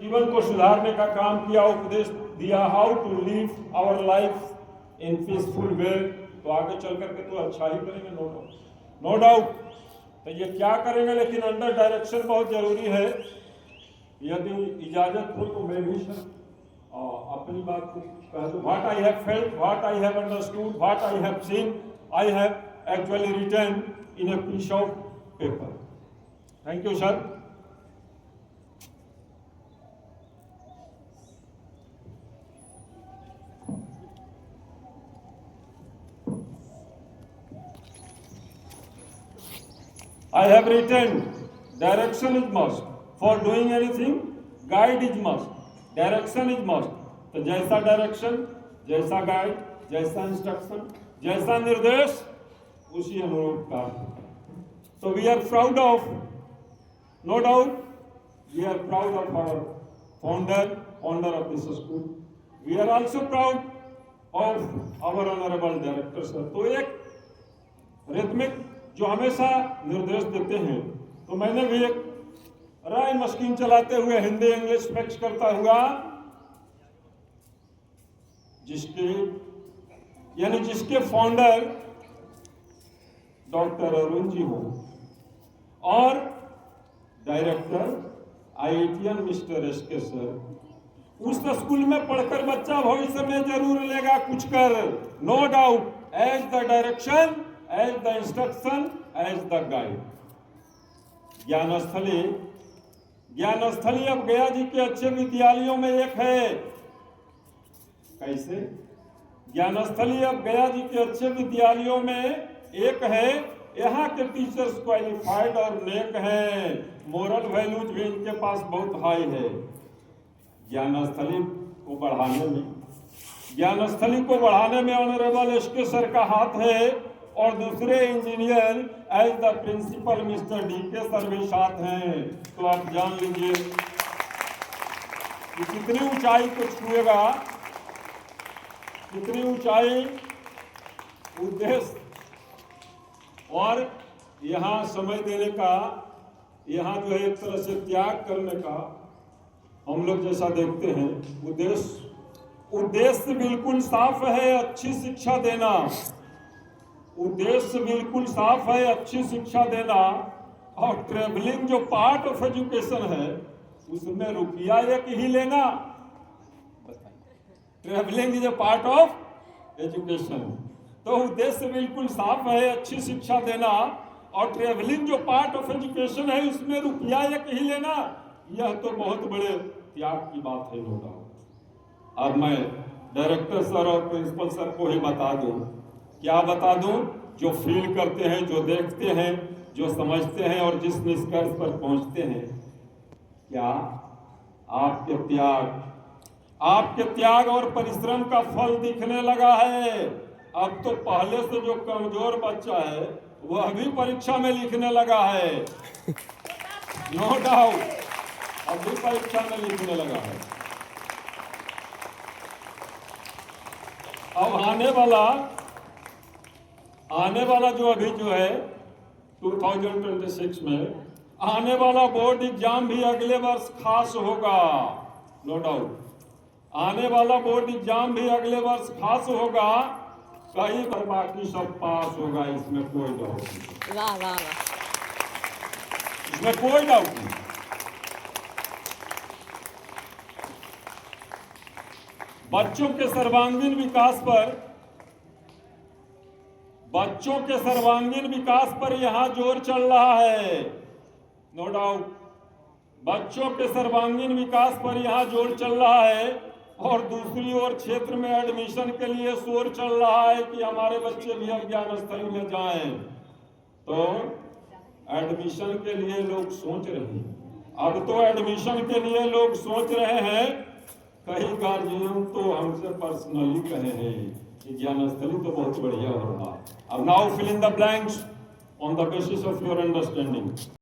जीवन को सुधारने का काम किया, उपदेश दिया, how to live our life in peaceful way. तो आगे चल करके तो अच्छा ही करेंगे, नो डाउट। तो ये क्या करेंगे, लेकिन अंडर डायरेक्शन बहुत जरूरी है। यदि इजाजत हो तो मैं भी अपनी बात को कह दूं। What I have felt, what I have understood, what I have seen, I have actually written in a piece of paper. Thank you sir. I have written, direction is must. For doing anything, guide is must. Direction is must. तो जैसा direction, जैसा guide, जैसा instruction, जैसा निर्देश, उसी अनुरूप कार्य। तो we are proud of, no doubt, we are proud of our founder of this school. We are also proud of our honourable director sir. तो एक रिथमिक जो हमेशा निर्देश देते हैं, तो मैंने भी एक राय मशीन चलाते हुए हिंदी इंग्लिश मिक्स करता हुआ जिसके फाउंडर डॉक्टर अरुण जी हो और director IITian mister SK sir, उस स्कूल में पढ़कर बच्चा भविष्य में जरूर लेगा कुछ कर, no doubt, as the direction, as the instruction, as the guide. Gyansthali अब गया जी के अच्छे विद्यालयों में एक है। कैसे? ज्ञानस्थली अब गया जी के अच्छे विद्यालयों में एक है। यहाँ के टीचर्स क्वालिफाइड और नेक हैं, मोरल वैल्यूज भी इनके पास बहुत हाई है। ज्ञानस्थली को बढ़ाने में ऑनरेबल SK सर का हाथ है, और दूसरे engineer as the principal mister DK sir भी साथ हैं। तो आप जान लीजिए कि कितनी ऊंचाई को छुएगा, कितनी ऊंचाई उद्देश्य और यहाँ समय देने का, यहाँ जो है एक तरह से त्याग करने का हम लोग जैसा देखते हैं। उद्देश्य बिल्कुल साफ है, अच्छी शिक्षा देना। उद्देश्य बिल्कुल साफ है, अच्छी शिक्षा देना। और ट्रेवलिंग जो पार्ट ऑफ एजुकेशन है, उसमें रुपया एक ही लेना। Travelling is a part of education. तो उद्देश्य बिल्कुल साफ है, अच्छी शिक्षा देना, और ट्रेवलिंग जो पार्ट ऑफ एजुकेशन है, उसमें रुपया एक ही लेना। यह तो बहुत बड़े त्याग की बात है, नो डाउट। अब मैं डायरेक्टर सर और प्रिंसिपल सर को ही बता दूं, क्या बता दूं, जो फील करते हैं, जो देखते हैं, जो समझते हैं और जिस निष्कर्ष पर पहुंचते हैं, क्या आपके त्याग और परिश्रम का फल दिखने लगा है। अब तो पहले से जो कमजोर बच्चा है वह भी परीक्षा में लिखने लगा है, नो डाउट, अब भी परीक्षा में लिखने लगा है। अब आने वाला जो अभी जो है 2026 में आने वाला बोर्ड एग्जाम भी अगले वर्ष खास होगा, नो डाउट। आने वाला बोर्ड एग्जाम भी अगले वर्ष खास होगा, कई बार बाकी सब पास होगा, इसमें कोई डाउट नहीं। वाह वाह वाह, इसमें कोई डाउट नहीं। बच्चों के सर्वांगीण विकास पर यहां जोर चल रहा है, नो डाउट। बच्चों के सर्वांगीण विकास पर यहां जोर चल रहा है, और दूसरी ओर क्षेत्र में एडमिशन के लिए शोर चल रहा है कि हमारे बच्चे भी अब ज्ञानस्थली में जाएं। तो एडमिशन के लिए लोग सोच रहे हैं, अब तो एडमिशन के लिए लोग सोच रहे हैं। कई गार्जियन तो हमसे पर्सनली कहे हैं कि ज्ञानस्थली तो बहुत बढ़िया हो रहा है। अब now fill in the blanks on the basis of your understanding.